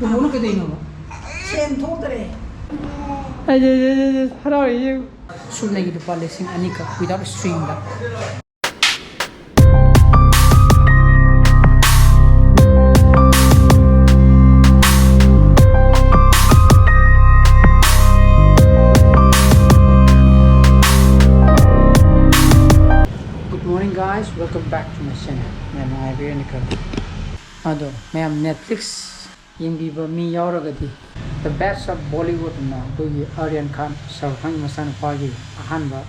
Bumbu ke dino ba? Sen thotre. Ay harari sunna gi lupa lesing anika without string da. Good morning guys, welcome back to my channel. I'm Veronica. Ado, I am Netflix yung biba mi yauragadi the best of Bollywood na dugi Aryan Khan Shahrukh Khan masan pagi ahanba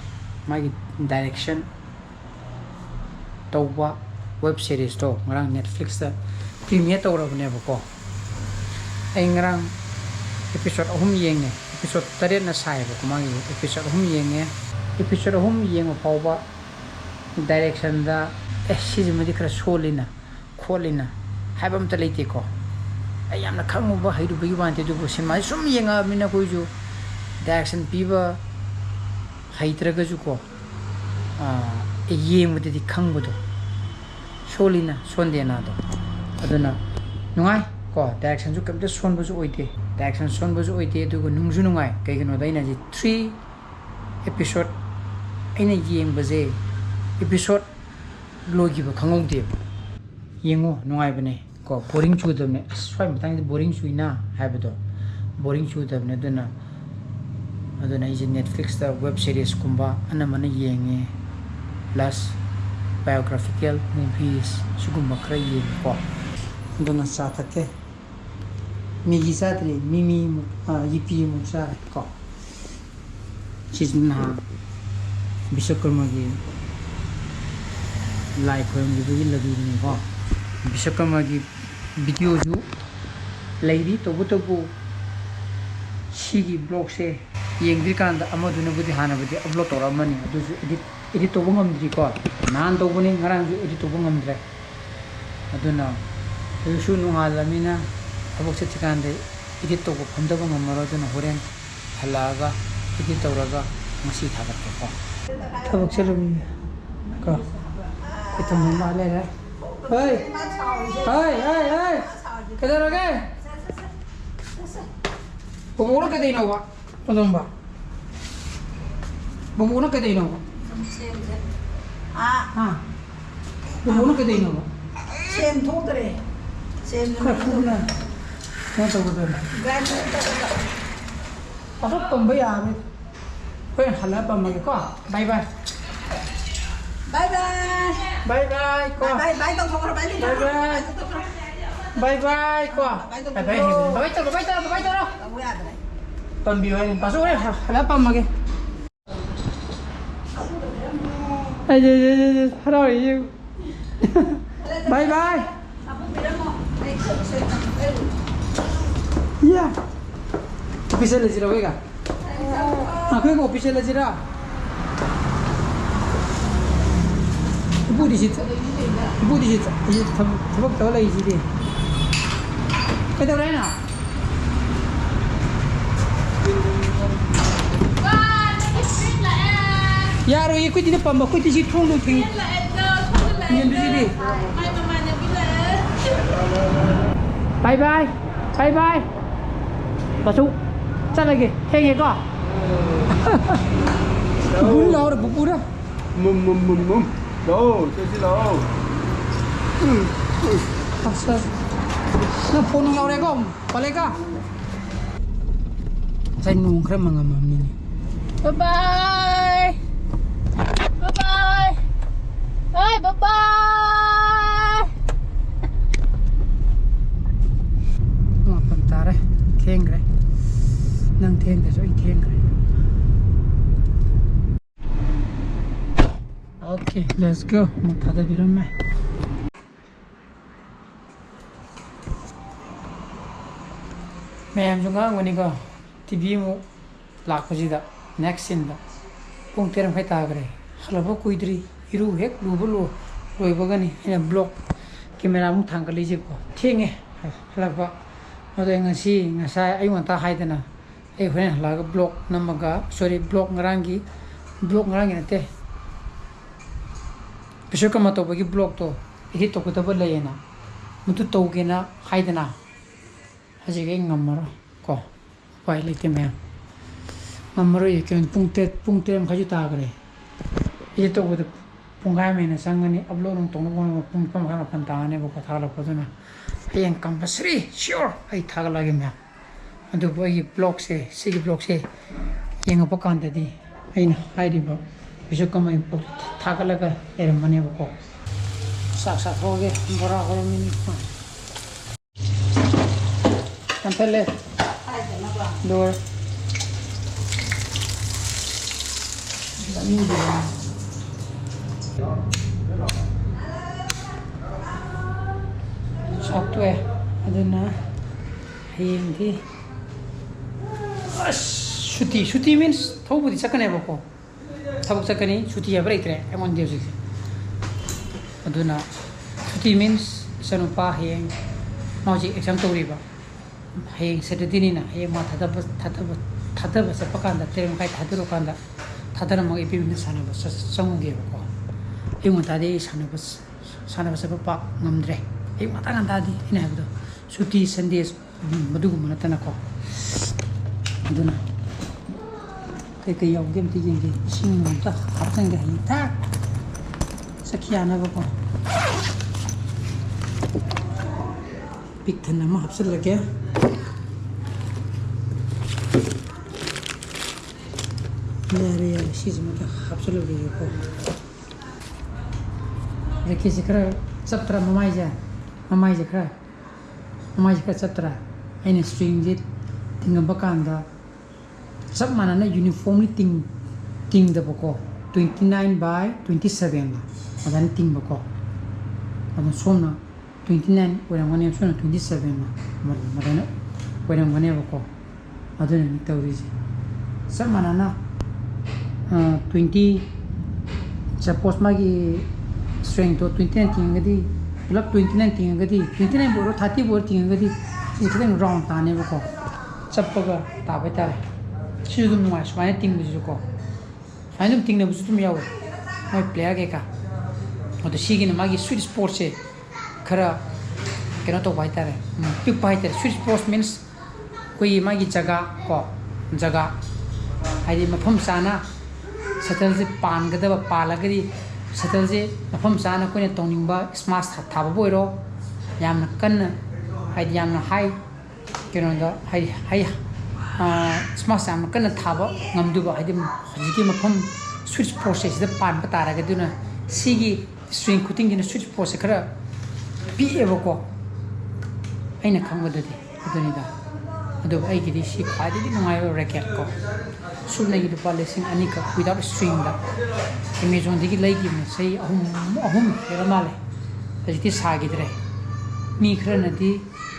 magi direction tawba web series to ngarang Netflix da premiere tawrabne bako ay ngarang episode ahum yenge episode 8 na sai ba kumagi episode ahum yenge episode ahum yeng pawba direction da sijimadi kra solina kholina habam ta leite ko ay yamna khangba haidu bagi bante du cinema sum yenga mina koi ju direction piba haitraga ju ko yeng mudi khangbudo solina sondena do aduna nungai ko direction ju kamta sonbu ju oite direction sonbu ju oite du nungju nungai kaigino daina ji 3 episode aina yeng baje episode logi ba khangong de yengo nungai bane ko boring chu dabne swai matang boring chuina habdo boring chu dabne aduna is Netflix da web series kumba anamana yenge plus biographical movies sugumba kra yeng ko aduna sa thake mi gisatri mimi yipi mu sa ko chizna bishakarma gi live from the lagi ni ko bishakarma gi video ju lady to butobu sigi blog se yengdi kan da amaduna budi hana budi upload tora mani adu edit to bungam dri ko nan to buni ngarang ju edit to bungam dre aduna yusu nu halamina abok se tikan de edit to ko phamda bungam maro duna horen halaga edit toraga masi thagat ko thabok selum ko itam ma le ra hey kedar lagi bumbu ke dino ba tolong ba bumbu ke dino ba bumbu ke dino ba Sen thotre. Sen khapuna na to bodan pasok tombe ya ko hala pa mag ko bye bye Bye bye. bye bye ko Bye bye tong thong bye bye. bye bye bye bye ko bye bye bye to Kamu ya dre. ton biwa ni pasok hala pa mag ay harari bye bye ya official lejira hoega aku ko official lejira ibu di situ ini tabak tahu lagi sini kita berani na yaro ikut ini pambak ikut di situ lu ting yang di sini bye bye bye bye masuk sana lagi heng ya kau bun lau dah buku dah đâu chơi gì đâu asal na phone lau deh kau balik kah saya nungkram mengamam ini Bye bye. Bye bye. Bye bye bye. Wah bentar thieng rồi nang thieng để rồi thieng rồi okay let's go một thằng đi rồi mày em chúng ta ngồi go TV mu lạc cái gì đó next scene đó kung terang phải ta cái halo koi dri iru hek lu bulu rồi bagani ina block camera mu thang cái gì ko thieng nghe halo ba nó đây ngay sai ai muốn ta hay thế nào ai phải là cái block namaga sorry block ngarangi nè te Pisau ka mato bagi blog to, ini toko tabo lay na, mutu tau kena hay na, 아직 앵 엄마로 거 와일리 때문에 엄마로 이렇게 뿡때 가지고 다 그래 이제 또 그때 뿡가면은 상관이 업로드 동영상 뿡 하나 판단해 보고 다가거든요 hiyeng compulsory sure ai thagalage me adu boi blog se sigi blog se yeng pa kan di ai na ai di ba bisu kam ai thagalaga er mane ko sa hoge bora ho mini ko tampele door ni di software aduna hiyengdi shuti means thobudi sakane bako thabuk sakani shuti ya breakre amon deji aduna shuti means sanupa hiyeng maji exam toriba hiyeng setadini na hiyeng ma thadaba sapakanda terem kai thaduro kanda thadara mo ipimna sanaba sanguge bako ing tadi sanaba sapapa ngamdre एक माता गंदा दी इन है बतो छुट्टी संदेश मधु को मनता ना को दुना कई योग गेम ती जेंगे सिंग मनता हापन गे ही था सखिया ना बको पिक थन मा हपसल लगे यारे यार सीज में हपसल लगे को देखिए सिकरा सत्र ममाई जा mamai jakra chatra aina string je tingam bakanda sab manana uniformly ting da bako 29 by 27 adan ting bako adan somna 29 orang mane somna 27 madana orang mane bako adun ni tawri sab manana 20 suppose magi string to 29 tingadi मतलब 29 tingagadi 29 boro 30 boro tingagadi इतने round ताने बको चप्पगा ताबे तारे सिदुम नुआ Svane तिंग बिजुको फाइनम तिंग ने बिजुतुम याव मै player के का और तो सीगिन मागी स्वीट स्पोर्ट से खरा केनो तो भाई तारे पिक भाई तारे स्वीट स्पोर्ट्स मींस कोई मागी जगह हाइदि मफम साना सतल से पान गदबा पालगदी सतल से मफम साना कोने तोनिंबा स्मार्ट थाबा बोइरो यामना कन्न हाइदि यामना हाई केनो दा हाई स्मार्ट यामना कन्न थाबा ngamduba हाइदि हजिकि मफम स्विच प्रोसेस दा पान पा तारगदुना सिगी स्ट्रिंग कुटिंग गिना स्विच प्रोसेस खरा पी एबको आइना खंगबददि अदुनिदा अदु आइगिदि सि खादिदि नुंगायो रैकेट को सुबनगी दुपा लेसिंग अनी का विदाउट स्ट्रिंग दा एमेजॉन दिगी लैगिने सही अहुम हेरा माले हजिति सागिद्रे मी खरा नदी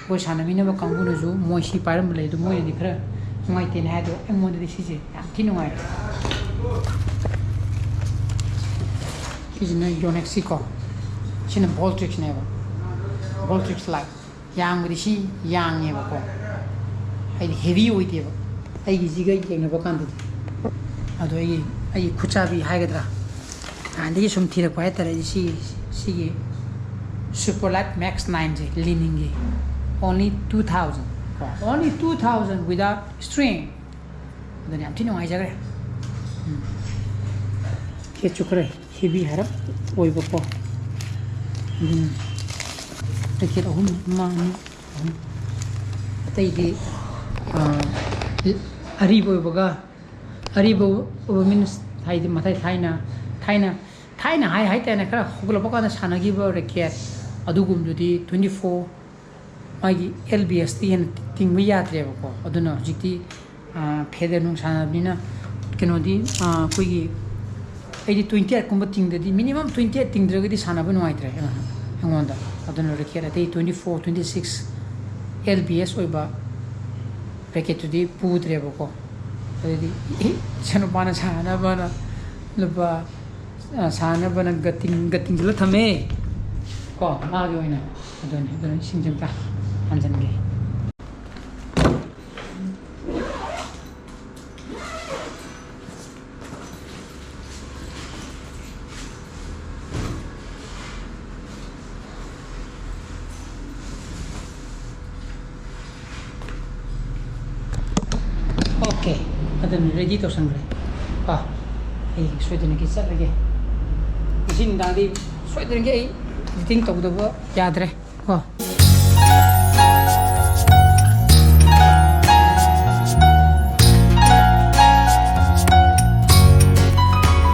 वो सानमिनबा कांगुनजु मोइसी पारम ले दु मोइ नि खरा नुंगाइते ने हादो एमोनदि सिजे याम थि नुंगाइ इजना योनेक्सिको सिना बोल्ट्रिक्स नेबा बोल्ट्रिक्स लाइक यांगदि सि यांगेबको हाइदि हेवी ओइदेबा आइगी जिगा येंगनबा कांदि अदो आई खुचाबी हाइगद्रा आंदि सुम थिरक पाय तरे सिगी Superlight Max 9 je leaning je only 2000 without string then am tino ai jagre ke chukre heavy harap oi bopo take it home ma tai di aribo boga aribo means haidi mathai thaina hai tana kara huglo boka na sanagi bo reket adugumdudi 24 magi lbs tin tingba yadre bako aduna jikti phede nung sanabnina kenodi koigi 28 kumba tingdadi minimum 28 tingdragadi sanaba nuaitre angonda aduna rekera 24 26 lbs oiba reketudi pudre bako adi chano bana sanabana lupa sanabana gating la thame को मागे होइन अदुन सिंजमका हान्जनगे okay अदन ready तो संग्रे ꯑꯩ ꯁꯣꯏꯗꯅꯒꯤ ꯆꯠꯂꯒꯦ ꯉꯁꯤ ꯅꯨꯡꯗꯥꯡꯗꯤ ꯁꯣꯏꯗꯅꯒꯤ ꯑꯩ ꯏꯗꯤꯇꯤꯡ ꯇꯧꯗꯕ ꯌꯥꯗ꯭ꯔꯦ ꯀꯣ